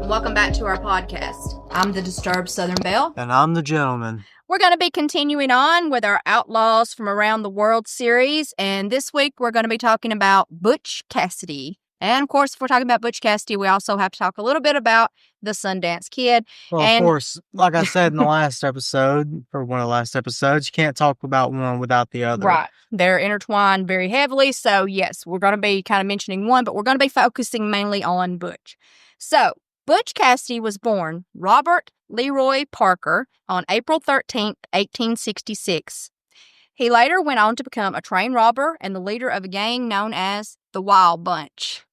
Welcome back to our podcast. I'm the Disturbed Southern Belle. And I'm the gentleman. We're going to be continuing on with our Outlaws from Around the World series, and this week we're going to be talking about Butch Cassidy. And, of course, if we're talking about Butch Cassidy, we also have to talk a little bit about the Sundance Kid. Well, of course, like I said in the last episode, or one of the last episodes, you can't talk about one without the other. Right. They're intertwined very heavily, so, yes, we're going to be kind of mentioning one, but we're going to be focusing mainly on Butch. So, Butch Cassidy was born Robert Leroy Parker on April 13th, 1866. He later went on to become a train robber and the leader of a gang known as the Wild Bunch.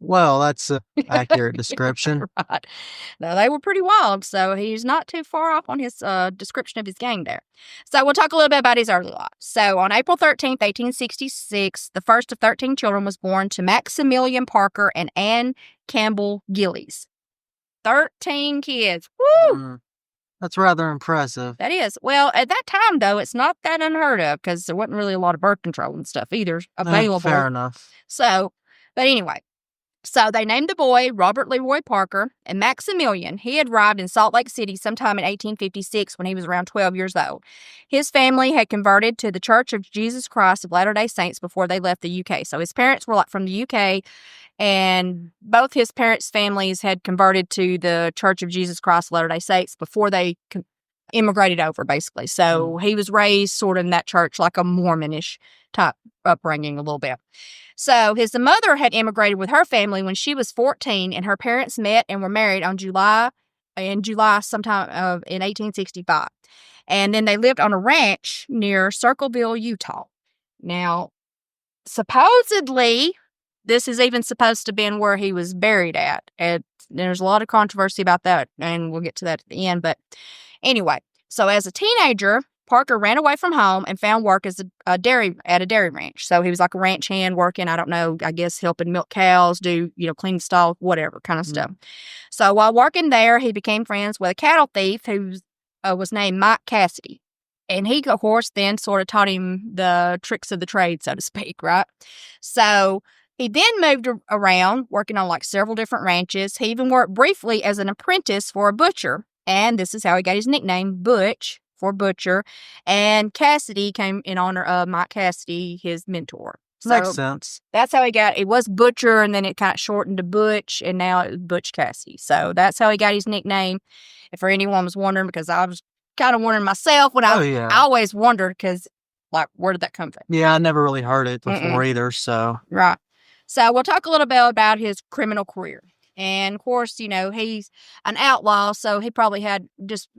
Well, that's an accurate description. Right. Now, they were pretty wild, so he's not too far off on his description of his gang there. So we'll talk a little bit about his early life. So on April 13th, 1866, the first of 13 children was born to Maximilian Parker and Anne Campbell Gillies. 13 kids. Woo! That's rather impressive. That is. Well, at that time, though, it's not that unheard of because there wasn't really a lot of birth control and stuff either available. Fair enough. So, but anyway. So they named the boy Robert Leroy Parker, and Maximilian, he had arrived in Salt Lake City sometime in 1856 when he was around 12 years old. His family had converted to the Church of Jesus Christ of Latter-day Saints before they left the UK. So his parents were from the UK, and both his parents' families had converted to the Church of Jesus Christ of Latter-day Saints before they immigrated over, basically. So he was raised sort of in that church, like a Mormonish type upbringing a little bit. So his mother had immigrated with her family when she was 14, and her parents met and were married in July sometime in 1865. And then they lived on a ranch near Circleville, Utah. Now, supposedly, this is even supposed to have been where he was buried at. And there's a lot of controversy about that, and we'll get to that at the end. But anyway, so as a teenager, Parker ran away from home and found work as a dairy ranch. So he was like a ranch hand working, I don't know, I guess helping milk cows, do, clean stalls, whatever kind of stuff. So while working there, he became friends with a cattle thief who was named Mike Cassidy. And he, of course, then sort of taught him the tricks of the trade, so to speak, right? So he then moved around, working on like several different ranches. He even worked briefly as an apprentice for a butcher. And this is how he got his nickname, Butch, for butcher. And Cassidy came in honor of Mike Cassidy, his mentor. So makes sense. That's how he got it. Was Butcher, and then it kind of shortened to Butch, and now it's Butch Cassidy. So that's how he got his nickname. If for anyone was wondering, because I was kind of wondering myself when I always wondered, because, like, where did that come from? Yeah, I never really heard it before either, so. Right. So we'll talk a little bit about his criminal career. And, of course, he's an outlaw, so he probably had just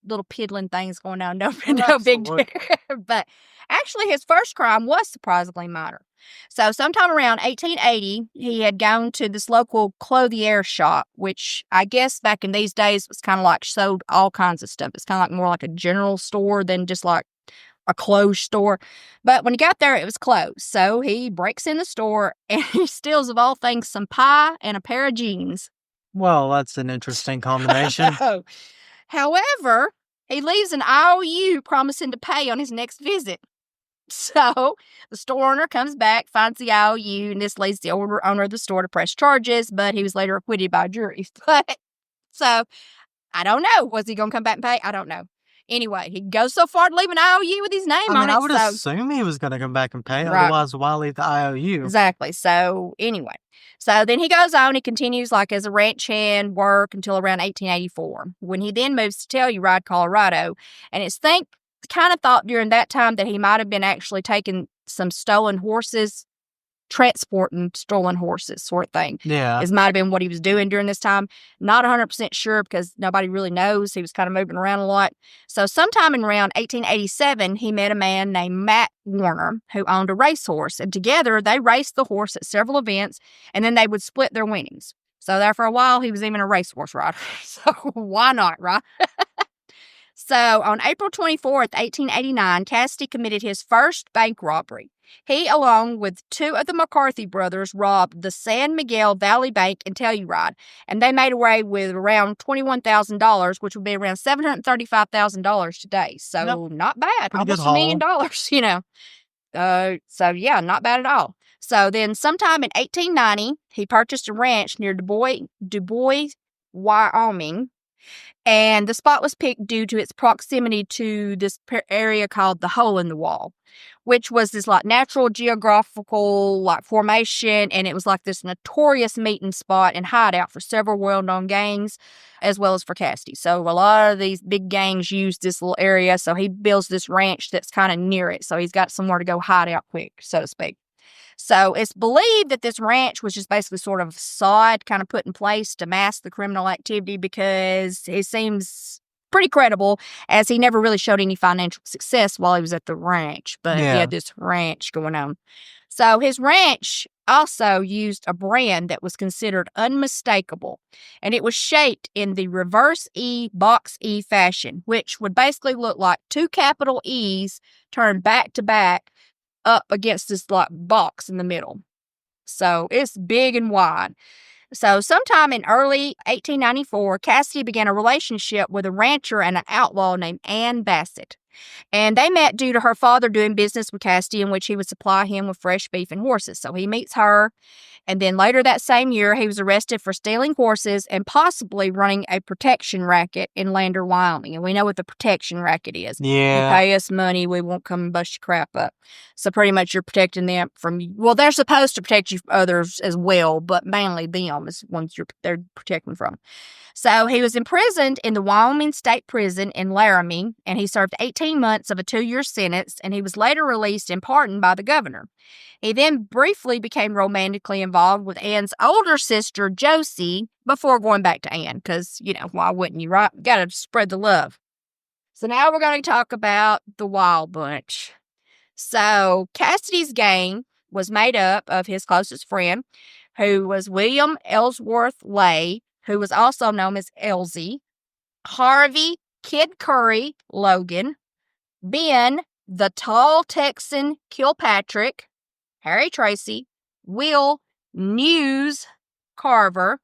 little piddling things going on. No big deal. But actually, his first crime was surprisingly minor. So sometime around 1880, he had gone to this local clothier shop, which I guess back in these days was kind of like sold all kinds of stuff. It's kind of like more like a general store than just like a clothes store. But when he got there, it was closed. So he breaks in the store and he steals, of all things, some pie and a pair of jeans. Well, that's an interesting combination. However, he leaves an IOU promising to pay on his next visit. So the store owner comes back, finds the IOU, and this leads the owner of the store to press charges, but he was later acquitted by a jury. So I don't know. Was he going to come back and pay? I don't know. Anyway, he goes so far to leave an IOU with his name on it. I would assume he was going to come back and pay. Right. Otherwise, why leave the IOU? Exactly. So anyway, so then he goes on. He continues like as a ranch hand work until around 1884, when he then moves to Telluride, Colorado. And it's kind of thought during that time that he might have been actually taking some stolen horses, transporting stolen horses sort of thing. Yeah. It might have been what he was doing during this time. Not 100% sure because nobody really knows. He was kind of moving around a lot. So sometime in around 1887, he met a man named Matt Warner who owned a racehorse. And together they raced the horse at several events, and then they would split their winnings. So there for a while, he was even a racehorse rider. So why not, right? So on April 24th, 1889, Cassidy committed his first bank robbery. He, along with two of the McCarthy brothers, robbed the San Miguel Valley Bank in Telluride, and they made away with around $21,000, which would be around $735,000 today. So not bad. Pretty almost $1 million, So yeah, not bad at all. So then sometime in 1890, he purchased a ranch near Du Bois, Wyoming. And the spot was picked due to its proximity to this area called the Hole in the Wall, which was this like natural geographical like formation, and it was like this notorious meeting spot and hideout for several well-known gangs, as well as for Cassidy. So a lot of these big gangs use this little area, so he builds this ranch that's kind of near it, so he's got somewhere to go hide out quick, so to speak. So it's believed that this ranch was just basically sort of sod kind of put in place to mask the criminal activity because it seems pretty credible as he never really showed any financial success while he was at the ranch. But he had this ranch going on. So his ranch also used a brand that was considered unmistakable, and it was shaped in the reverse E, box E fashion, which would basically look like two capital E's turned back to back up against this like box in the middle. So it's big and wide. So sometime in early 1894, Cassidy began a relationship with a rancher and an outlaw named Ann Bassett. And they met due to her father doing business with Cassidy, in which he would supply him with fresh beef and horses. So he meets her. And then later that same year, he was arrested for stealing horses and possibly running a protection racket in Lander, Wyoming. And we know what the protection racket is. Yeah. You pay us money, we won't come and bust your crap up. So pretty much you're protecting them from, well, they're supposed to protect you from others as well, but mainly them is ones they're protecting from. So he was imprisoned in the Wyoming State Prison in Laramie, and he served 18 months of a 2-year sentence, and he was later released and pardoned by the governor. He then briefly became romantically involved with Ann's older sister, Josie, before going back to Ann, because, why wouldn't you, right? Got to spread the love. So now we're going to talk about the Wild Bunch. So Cassidy's gang was made up of his closest friend, who was William Ellsworth Lay, who was also known as Elsie, Harvey Kid Curry Logan, Ben the Tall Texan Kilpatrick, Harry Tracy, Will News Carver,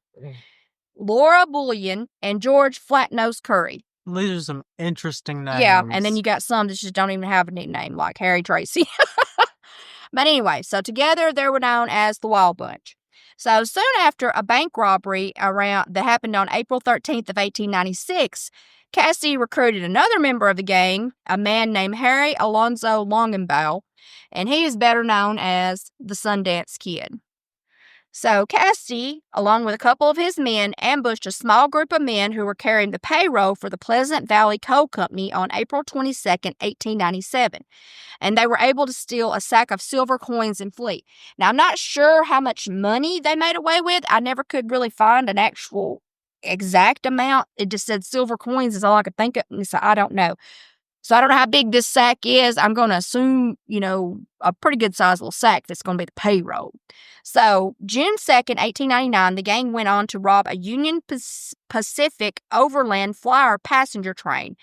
Laura Bullion, and George Flatnose Curry. These are some interesting names. Yeah, and then you got some that just don't even have a nickname, like Harry Tracy. But anyway, so together they were known as the Wild Bunch. So soon after a bank robbery that happened on April 13th of 1896, Cassidy recruited another member of the gang, a man named Harry Alonzo Longenbaugh, and he is better known as the Sundance Kid. So Cassidy, along with a couple of his men, ambushed a small group of men who were carrying the payroll for the Pleasant Valley Coal Company on April 22nd, 1897. And they were able to steal a sack of silver coins and flee. Now, I'm not sure how much money they made away with. I never could really find an actual exact amount. It just said silver coins is all I could think of. So I don't know. So I don't know how big this sack is. I'm going to assume, a pretty good sized little sack that's going to be the payroll. So June 2nd, 1899, the gang went on to rob a Union Pacific Overland Flyer passenger train.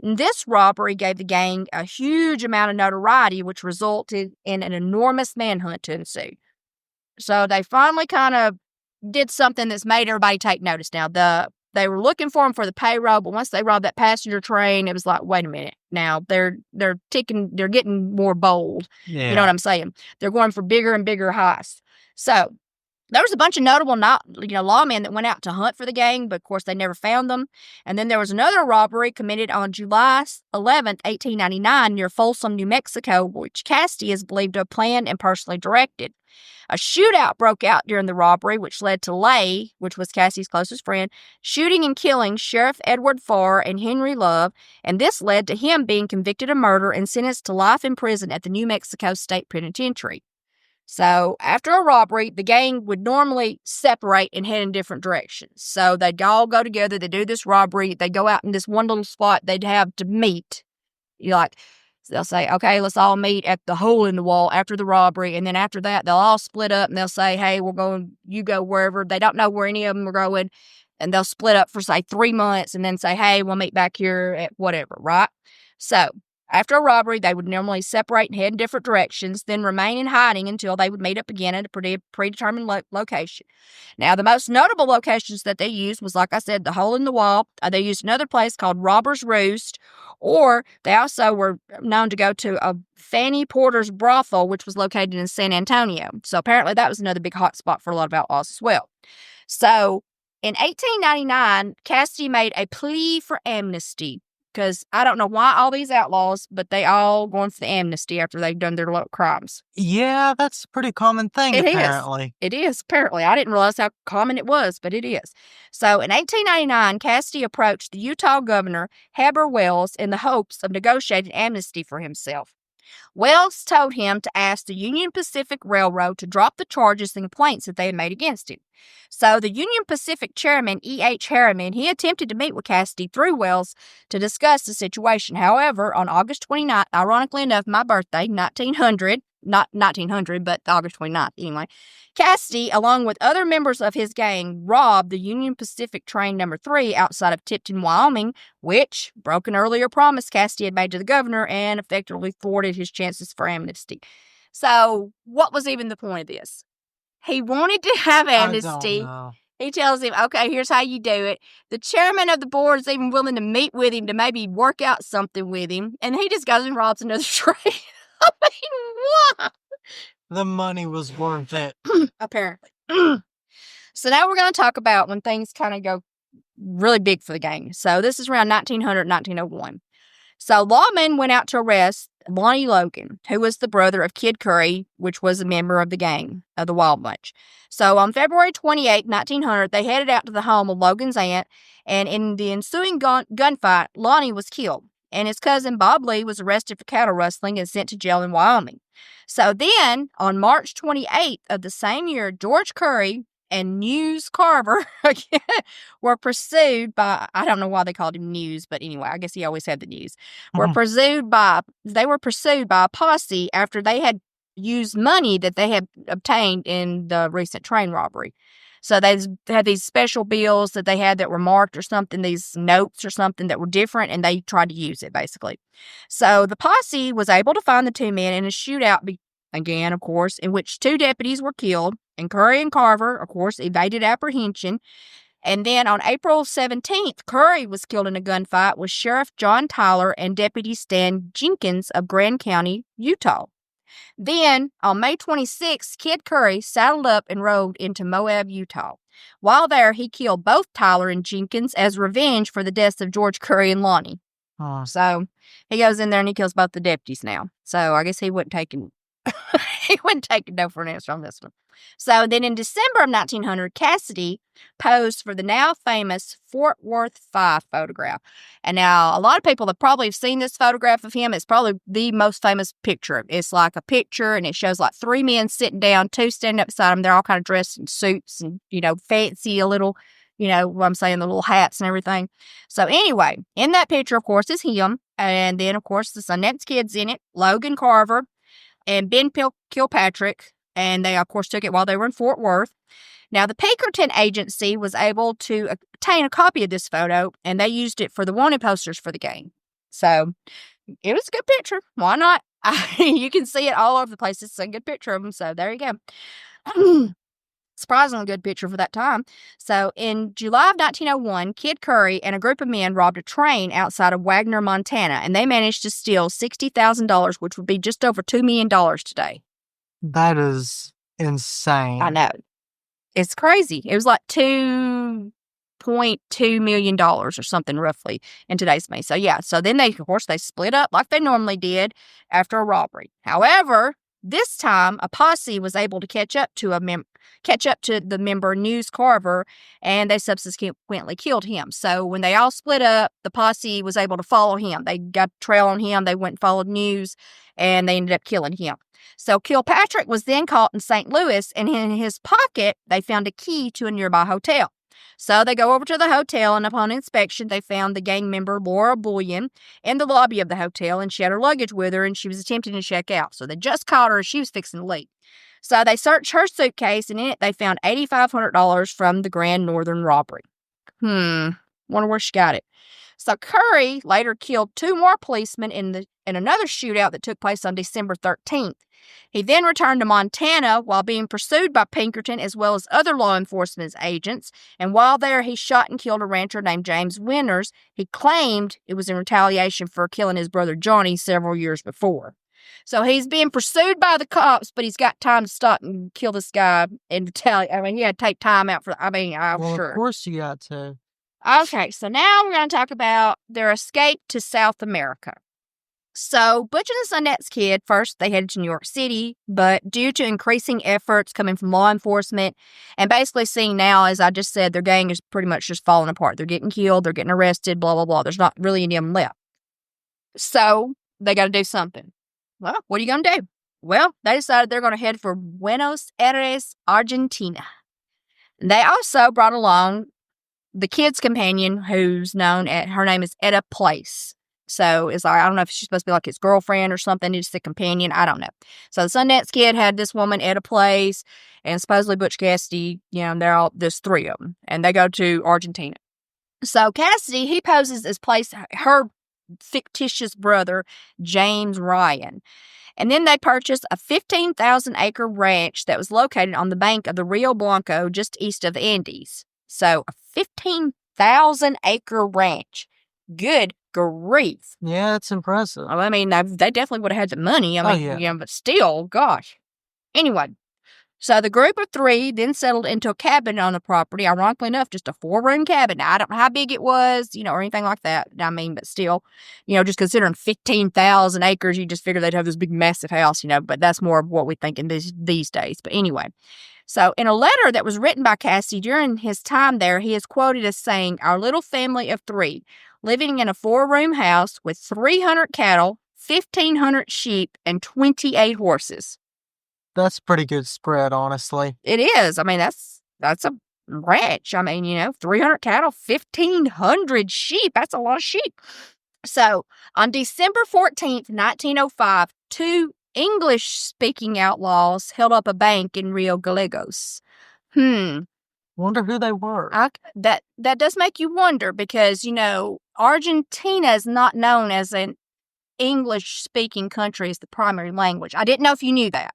And this robbery gave the gang a huge amount of notoriety, which resulted in an enormous manhunt to ensue. So they finally kind of did something that's made everybody take notice now. They were looking for him for the payroll, but once they robbed that passenger train, it was like, wait a minute. Now they're getting more bold. Yeah. You know what I'm saying? They're going for bigger and bigger heists. So there was a bunch of notable lawmen that went out to hunt for the gang, but of course they never found them. And then there was another robbery committed on July 11th, 1899 near Folsom, New Mexico, which Cassidy is believed to have planned and personally directed. A shootout broke out during the robbery, which led to Lay, which was Cassidy's closest friend, shooting and killing Sheriff Edward Farr and Henry Love, and this led to him being convicted of murder and sentenced to life in prison at the New Mexico State Penitentiary. So after a robbery, the gang would normally separate and head in different directions. So they'd all go together, they'd do this robbery, they'd go out in this one little spot they'd have to meet. They'll say, okay, let's all meet at the Hole in the Wall after the robbery. And then after that, they'll all split up and they'll say, hey, you go wherever. They don't know where any of them are going. And they'll split up for, say, 3 months and then say, hey, we'll meet back here at whatever, right? So after a robbery, they would normally separate and head in different directions, then remain in hiding until they would meet up again at a predetermined location. Now, the most notable locations that they used was, like I said, the Hole in the Wall. They used another place called Robber's Roost, or they also were known to go to a Fanny Porter's brothel, which was located in San Antonio. So apparently that was another big hot spot for a lot of outlaws as well. So In 1899, Cassidy made a plea for amnesty because I don't know why all these outlaws, but they all going for the amnesty after they've done their little crimes. Yeah, that's a pretty common thing, apparently. It is, apparently. I didn't realize how common it was, but it is. So in 1899, Cassidy approached the Utah governor, Heber Wells, in the hopes of negotiating amnesty for himself. Wells told him to ask the Union Pacific Railroad to drop the charges and complaints that they had made against him. So the Union Pacific chairman, E.H. Harriman, he attempted to meet with Cassidy through Wells to discuss the situation. However, on August 29th, ironically enough, my birthday, 1900, not 1900, but August 29th anyway, Cassidy, along with other members of his gang, robbed the Union Pacific train number 3 outside of Tipton, Wyoming, which broke an earlier promise Cassidy had made to the governor and effectively thwarted his chances for amnesty. So, what was even the point of this? He wanted to have amnesty. I don't know. He tells him, okay, here's how you do it. The chairman of the board is even willing to meet with him to maybe work out something with him. And he just goes and robs another train. I mean, what? The money was worth it. Apparently. So now we're going to talk about when things kind of go really big for the gang. So this is around 1900, 1901. So lawmen went out to arrest Lonnie Logan, who was the brother of Kid Curry, which was a member of the gang, of the Wild Bunch. So on February 28, 1900, they headed out to the home of Logan's aunt, and in the ensuing gunfight, Lonnie was killed, and his cousin Bob Lee was arrested for cattle rustling and sent to jail in Wyoming. So then, on March 28th of the same year, George Curry and News Carver were pursued by, I don't know why they called him News, but anyway, I guess he always had the news. They were pursued by a posse after they had used money that they had obtained in the recent train robbery. So they had these special bills that they had that were marked or something, these notes or something that were different, and they tried to use it, basically. So the posse was able to find the two men in a shootout, again, of course, in which 2 deputies were killed, and Curry and Carver, of course, evaded apprehension. And then on April 17th, Curry was killed in a gunfight with Sheriff John Tyler and Deputy Stan Jenkins of Grand County, Utah. Then, on May 26th, Kid Curry saddled up and rode into Moab, Utah. While there, he killed both Tyler and Jenkins as revenge for the deaths of George Curry and Lonnie. So, he goes in there and he kills both the deputies now. So, I guess he wasn't taking no for an answer on this one. So then in December of 1900, Cassidy posed for the now famous Fort Worth 5 photograph. And now a lot of people have probably seen this photograph of him. It's probably the most famous picture. It's like a picture and it shows like 3 men sitting down, 2 standing up beside him. They're all kind of dressed in suits and, fancy a little, what I'm saying, the little hats and everything. So anyway, in that picture, of course, is him. And then, of course, the Sundance Kid's in it, Logan Carver, and Ben Kilpatrick, and they, of course, took it while they were in Fort Worth. Now, the Pinkerton Agency was able to obtain a copy of this photo, and they used it for the wanted posters for the gang. So, it was a good picture. Why not? You can see it all over the place. It's a good picture of them, so there you go. Surprisingly good picture for that time. So, in July of 1901, Kid Curry and a group of men robbed a train outside of Wagner, Montana, and they managed to steal $60,000, which would be just over $2 million today. That is insane. I know. It's crazy. It was like $2.2 million or something roughly in today's money. So, yeah. So, then they split up like they normally did after a robbery. However, this time, a posse was able to catch up to the member News Carver, and they subsequently killed him. So when they all split up, the posse was able to follow him. They got a trail on him. They went and followed News, and they ended up killing him. So Kilpatrick was then caught in St. Louis, and in his pocket, they found a key to a nearby hotel. So they go over to the hotel, and upon inspection, they found the gang member Laura Bullion in the lobby of the hotel, and she had her luggage with her, and she was attempting to check out. So they just caught her as she was fixing to leave. So they searched her suitcase, and in it, they found $8,500 from the Grand Northern robbery. Wonder where she got it. So Curry later killed 2 more policemen in another shootout that took place on December 13th. He then returned to Montana while being pursued by Pinkerton as well as other law enforcement agents. And while there, he shot and killed a rancher named James Winters. He claimed it was in retaliation for killing his brother Johnny several years before. So he's being pursued by the cops, but he's got time to stop and kill this guy and retaliate. I mean, he had to take time out for, I'm Well, sure. of course you got to. Okay, so now we're going to talk about their escape to South America. So, Butch and the Sundance Kid, first they headed to New York City, but due to increasing efforts coming from law enforcement, and basically seeing now, as I just said, their gang is pretty much just falling apart. They're getting killed, they're getting arrested, blah, blah, blah. There's not really any of them left. So, they got to do something. Well, what are you going to do? Well, they decided they're going to head for Buenos Aires, Argentina. They also brought along the kid's companion, who's known at, her name is Etta Place. So it's like, I don't know if she's supposed to be like his girlfriend or something, just a companion. I don't know. So the Sundance Kid had this woman, Etta Place, and supposedly Butch Cassidy, there's three of them, and they go to Argentina. So Cassidy, he poses as her fictitious brother, James Ryan. And then they purchased a 15,000-acre ranch that was located on the bank of the Rio Blanco, just east of the Andes. So a 15,000-acre ranch. Good grief. Yeah, that's impressive. I mean, they definitely would have had the money. But still, gosh. Anyway, so the group of three then settled into a cabin on the property. Ironically enough, just a 4-room cabin. Now, I don't know how big it was, or anything like that. But still, just considering 15,000 acres, you just figure they'd have this big, massive house, but that's more of what we think in these days. But anyway, so in a letter that was written by Cassidy during his time there, he is quoted as saying, "Our little family of 3, living in a 4-room house with 300 cattle, 1,500 sheep, and 28 horses." That's a pretty good spread, honestly. It is. I mean, that's a ranch. 300 cattle, 1,500 sheep. That's a lot of sheep. So, on December 14th, 1905, 2 English-speaking outlaws held up a bank in Rio Gallegos. Wonder who they were. That does make you wonder because, Argentina is not known as an English-speaking country as the primary language. I didn't know if you knew that.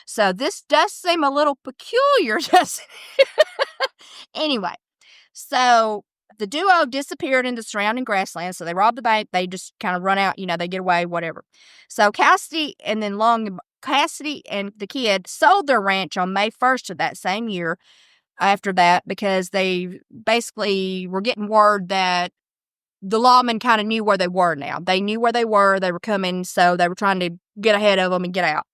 So this does seem a little peculiar, doesn't it? Anyway, so the duo disappeared in the surrounding grasslands. So they robbed the bank. They just kind of run out, they get away, whatever. So Cassidy and the kid sold their ranch on May 1st of that same year after that because they basically were getting word that the lawmen kind of knew where they were now. They knew where they were coming, so they were trying to get ahead of them and get out.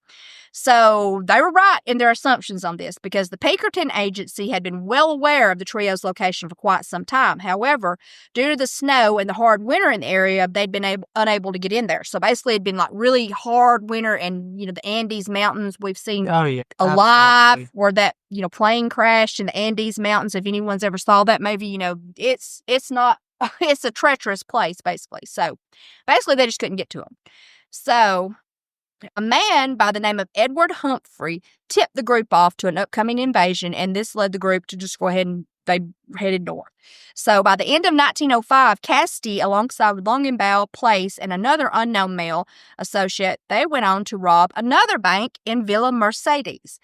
So they were right in their assumptions on this because the Pinkerton agency had been well aware of the trio's location for quite some time. However, due to the snow and the hard winter in the area, they'd been unable to get in there. So basically, it'd been like really hard winter, and the Andes Mountains we've seen alive, absolutely. where that plane crashed in the Andes Mountains. If anyone's ever saw that movie, it's not. It's a treacherous place, basically. So basically, they just couldn't get to them. So a man by the name of Edward Humphrey tipped the group off to an upcoming invasion, and this led the group to just go ahead and they headed north. So by the end of 1905, Cassidy, alongside with Longenbaugh, Place, and another unknown male associate, they went on to rob another bank in Villa Mercedes.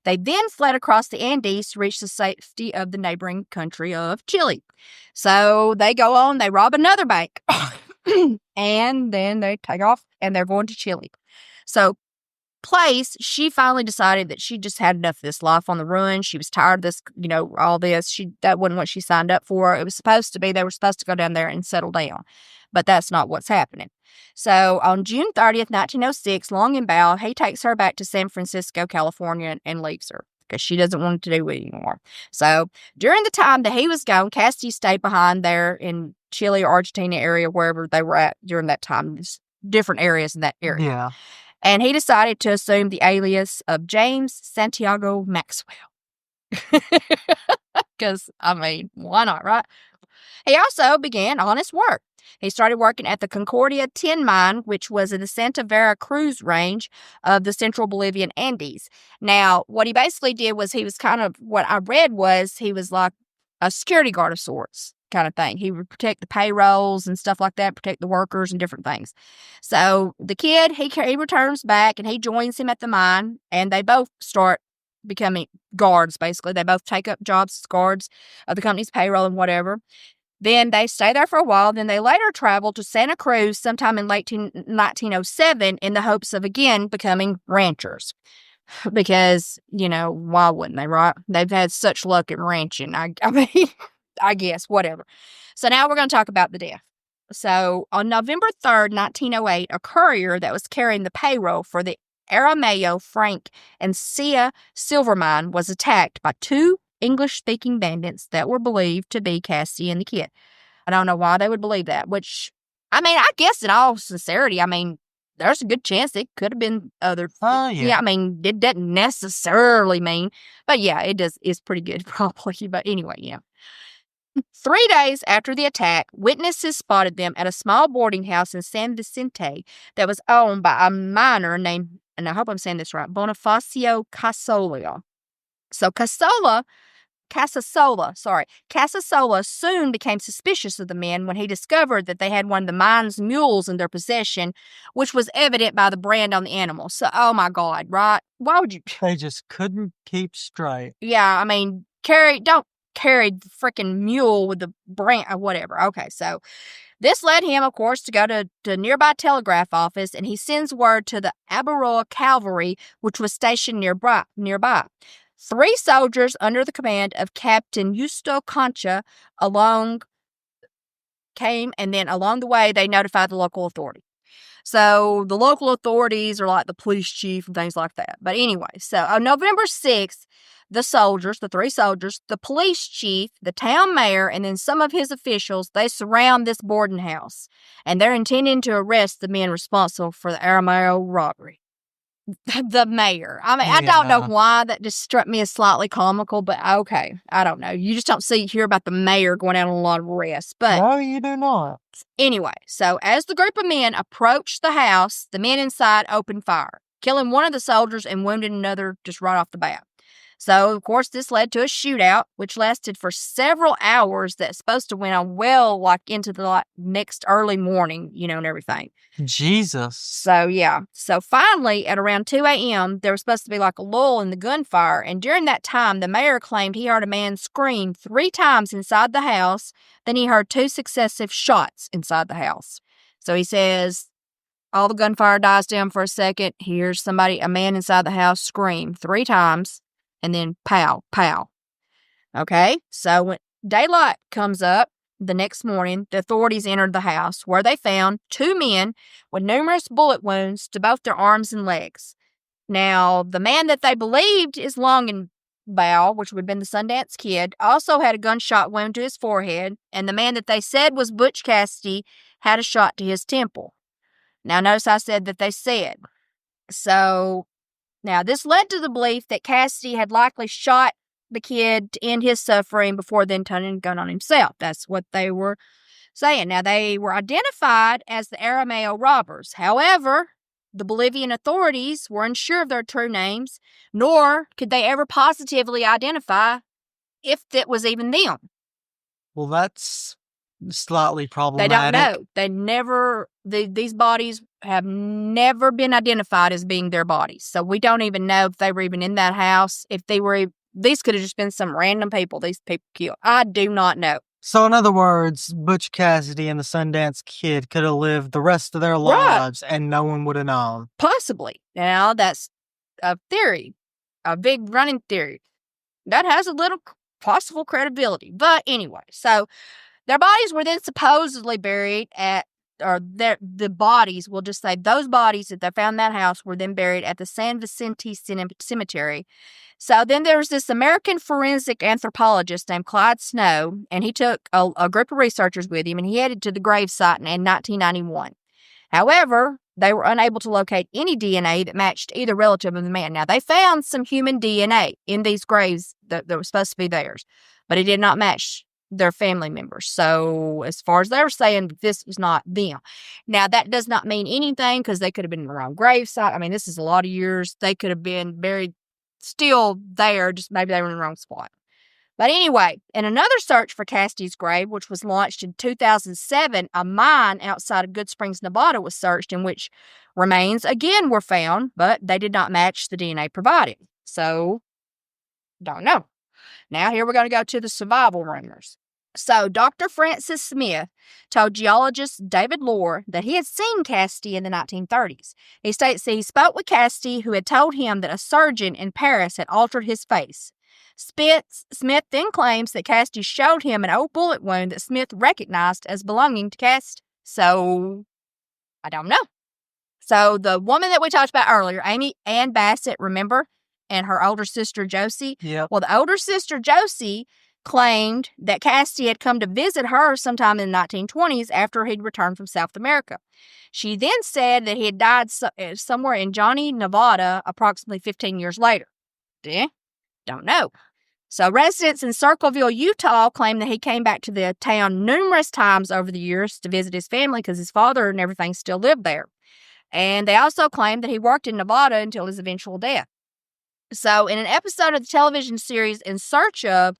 They then fled across the Andes to reach the safety of the neighboring country of Chile. So they go on, they rob another bank, and then they take off, and they're going to Chile. So Place, she finally decided that she just had enough of this life on the run. She was tired of this, all this. That wasn't what she signed up for. It was supposed to be, they were supposed to go down there and settle down. But that's not what's happening. So on June 30th, 1906, Longenbaugh, he takes her back to San Francisco, California, and leaves her because she doesn't want to do it anymore. So during the time that he was gone, Cassidy stayed behind there in Chile or Argentina area, wherever they were at during that time. There's different areas in that area. Yeah. And he decided to assume the alias of James Santiago Maxwell. Because, why not, right? He also began honest work. He started working at the Concordia Tin Mine, which was in the Santa Vera Cruz range of the central Bolivian Andes. Now, what he basically did was he was what I read was he was like a security guard of sorts kind of thing. He would protect the payrolls and stuff like that, protect the workers and different things. So the kid, he returns back and he joins him at the mine, and they both start becoming guards, basically. They both take up jobs as guards of the company's payroll and whatever. Then they stay there for a while. Then they later travel to Santa Cruz sometime in late 1907 in the hopes of, again, becoming ranchers. Because, why wouldn't they, right? They've had such luck at ranching. I mean, I guess, whatever. So now we're going to talk about the death. So on November 3rd, 1908, a courier that was carrying the payroll for the Aramayo, Frank, and Sia silver mine was attacked by two English-speaking bandits that were believed to be Cassidy and the Kid. I don't know why they would believe that, which, I guess in all sincerity, there's a good chance it could have been other. Oh, yeah. It doesn't necessarily mean, but yeah, it does. It's pretty good, probably. But anyway, yeah. 3 days after the attack, witnesses spotted them at a small boarding house in San Vicente that was owned by a miner named, and I hope I'm saying this right, Bonifacio Casola. So Casasola soon became suspicious of the men when he discovered that they had one of the mine's mules in their possession, which was evident by the brand on the animal. So, oh my God, right? Why would you? They just couldn't keep straight. Yeah, don't carry the freaking mule with the brand or whatever. Okay, so this led him, of course, to go to a nearby telegraph office, and he sends word to the Abaroa Cavalry, which was stationed nearby. 3 soldiers under the command of Captain Justo Concha came, and then along the way, they notified the local authority. So the local authorities are like the police chief and things like that. But anyway, so on November 6th, the 3 soldiers, the police chief, the town mayor, and then some of his officials, they surround this boarding house. And they're intending to arrest the men responsible for the Aramayo robbery. The mayor. I don't know why that just struck me as slightly comical, but okay. I don't know. You just don't hear about the mayor going out on a lot of arrests. But no, you do not. Anyway, so as the group of men approached the house, the men inside opened fire, killing one of the soldiers and wounding another just right off the bat. So, of course, this led to a shootout, which lasted for several hours that's supposed to went on into the next early morning, and everything. Jesus. So, yeah. So, finally, at around 2 a.m., there was supposed to be a lull in the gunfire, and during that time, the mayor claimed he heard a man scream 3 times inside the house, then he heard 2 successive shots inside the house. So, he says, all the gunfire dies down for a second, hears a man inside the house scream 3 times, and then pow, pow. Okay, so when daylight comes up the next morning, the authorities entered the house where they found 2 men with numerous bullet wounds to both their arms and legs. Now, the man that they believed is Longenbow, which would have been the Sundance Kid, also had a gunshot wound to his forehead, and the man that they said was Butch Cassidy had a shot to his temple. Now, notice I said that they said. So, now, this led to the belief that Cassidy had likely shot the kid to end his suffering before then turning the gun on himself. That's what they were saying. Now, they were identified as the Aramayo robbers. However, the Bolivian authorities were unsure of their true names, nor could they ever positively identify if it was even them. Well, that's slightly problematic. They don't know. These bodies have never been identified as being their bodies. So we don't even know if they were even in that house. These could have just been some random people these people killed. I do not know. So in other words, Butch Cassidy and the Sundance Kid could have lived the rest of their lives and no one would have known. Possibly. Now, that's a theory, a big running theory. That has a little possible credibility. But anyway, so their bodies were then supposedly buried the bodies, we'll just say those bodies that they found in that house were then buried at the San Vicente Cemetery. So then there was this American forensic anthropologist named Clyde Snow, and he took a group of researchers with him, and he headed to the gravesite in 1991. However, they were unable to locate any DNA that matched either relative of the man. Now, they found some human DNA in these graves that were supposed to be theirs, but it did not match their family members. So as far as they were saying, this was not them. Now, that does not mean anything because they could have been in the wrong gravesite. This is a lot of years. They could have been buried still there, just maybe they were in the wrong spot. But anyway, in another search for Cassidy's grave, which was launched in 2007, a mine outside of Good Springs, Nevada was searched in which remains again were found, but they did not match the DNA provided. So, don't know. Now, here we're going to go to the survival rumors. So, Dr. Francis Smith told geologist David Lohr that he had seen Cassidy in the 1930s. He states that he spoke with Cassidy, who had told him that a surgeon in Paris had altered his face. Smith then claims that Cassidy showed him an old bullet wound that Smith recognized as belonging to Cassidy. So, I don't know. So, the woman that we talked about earlier, Amy Ann Bassett, remember? And her older sister, Josie? Yep. Well, the older sister, Josie, claimed that Cassidy had come to visit her sometime in the 1920s after he'd returned from South America. She then said that he had died somewhere in Johnny, Nevada, approximately 15 years later. Don't know. So residents in Circleville, Utah claim that he came back to the town numerous times over the years to visit his family because his father and everything still lived there. And they also claim that he worked in Nevada until his eventual death. So in an episode of the television series In Search Of,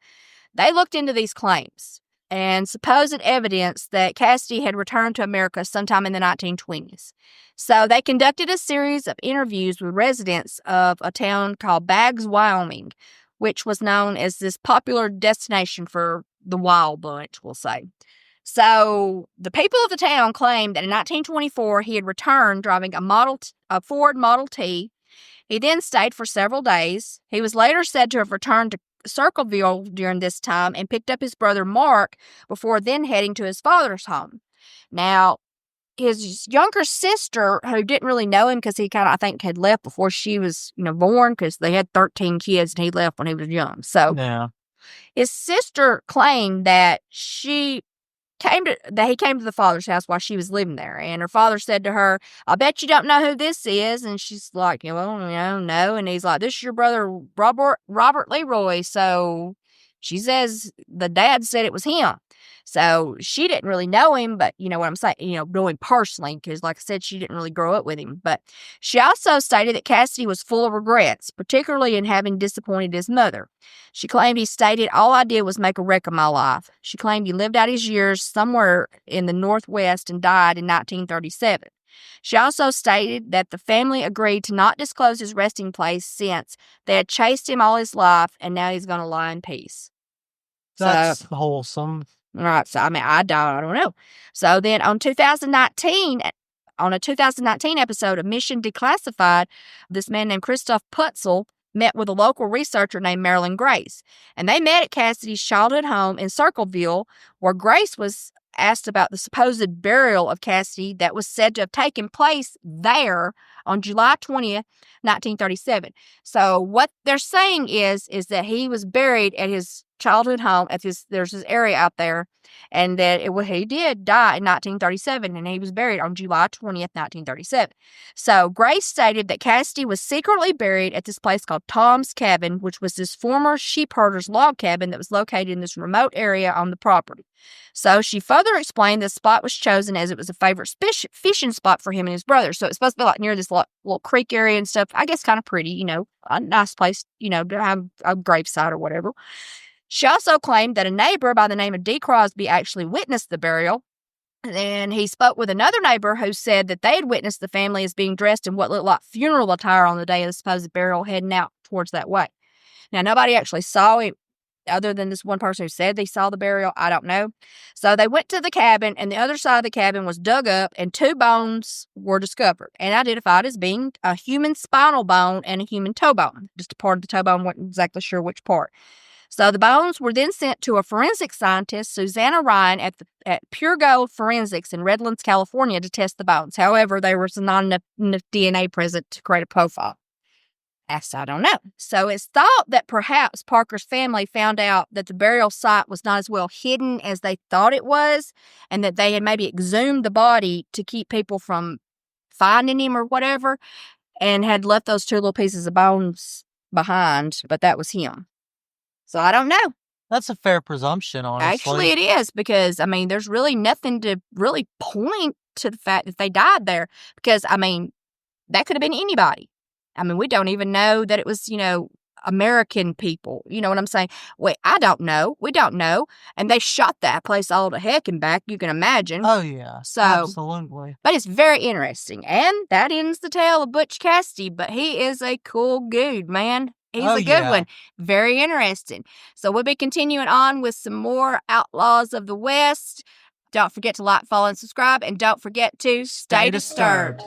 they looked into these claims and supposed evidence that Cassidy had returned to America sometime in the 1920s. So they conducted a series of interviews with residents of a town called Baggs, Wyoming, which was known as this popular destination for the Wild Bunch, we'll say. So the people of the town claimed that in 1924 he had returned driving a Ford Model T. He then stayed for several days. He was later said to have returned to Circleville during this time and picked up his brother Mark before then heading to his father's home. Now, his younger sister, who didn't really know him because he kind of, I think, had left before she was, born because they had 13 kids and he left when he was young. So Yeah. His sister claimed that he came to the father's house while she was living there, and her father said to her, "I bet you don't know who this is." And she's like, "Well, no." And he's like, "This is your brother Robert Leroy." So she says the dad said it was him. So she didn't really know him, but you know what I'm saying, know him personally, because like I said, she didn't really grow up with him. But she also stated that Cassidy was full of regrets, particularly in having disappointed his mother. She claimed he stated, "All I did was make a wreck of my life." She claimed he lived out his years somewhere in the Northwest and died in 1937. She also stated that the family agreed to not disclose his resting place since they had chased him all his life and now he's going to lie in peace. That's wholesome. Right. So, I don't know. So then on a 2019 episode of Mission Declassified, this man named Christoph Putzel met with a local researcher named Marilyn Grace. And they met at Cassidy's childhood home in Circleville, where Grace was asked about the supposed burial of Cassidy that was said to have taken place there on July 20th, 1937. So what they're saying is that he was buried at his childhood home there's this area out there, and that he did die in 1937, and he was buried on July 20th, 1937. So Grace stated that Cassidy was secretly buried at this place called Tom's Cabin, which was this former sheep herder's log cabin that was located in this remote area on the property. So she further explained the spot was chosen as it was a favorite fishing spot for him and his brother. So it's supposed to be like near this little creek area and stuff. I guess kind of pretty, a nice place, to have a gravesite or whatever. She also claimed that a neighbor by the name of D. Crosby actually witnessed the burial. And he spoke with another neighbor who said that they had witnessed the family as being dressed in what looked like funeral attire on the day of the supposed burial, heading out towards that way. Now, nobody actually saw him other than this one person who said they saw the burial. I don't know. So they went to the cabin, and the other side of the cabin was dug up, and 2 bones were discovered and identified as being a human spinal bone and a human toe bone. Just a part of the toe bone, wasn't exactly sure which part. So the bones were then sent to a forensic scientist, Susanna Ryan, at Pure Gold Forensics in Redlands, California, to test the bones. However, there was not enough DNA present to create a profile. I don't know. So it's thought that perhaps Parker's family found out that the burial site was not as well hidden as they thought it was, and that they had maybe exhumed the body to keep people from finding him or whatever, and had left those 2 little pieces of bones behind, but that was him. So I don't know. That's a fair presumption, honestly. Actually, it is, because, there's really nothing to really point to the fact that they died there, because, that could have been anybody. We don't even know that it was, American people. You know what I'm saying? Wait, I don't know. We don't know. And they shot that place all to heck and back, you can imagine. Oh, yeah. So, absolutely. But it's very interesting. And that ends the tale of Butch Cassidy. But he is a cool dude, man. He's a good one. Very interesting. So we'll be continuing on with some more Outlaws of the West. Don't forget to like, follow, and subscribe. And don't forget to stay disturbed.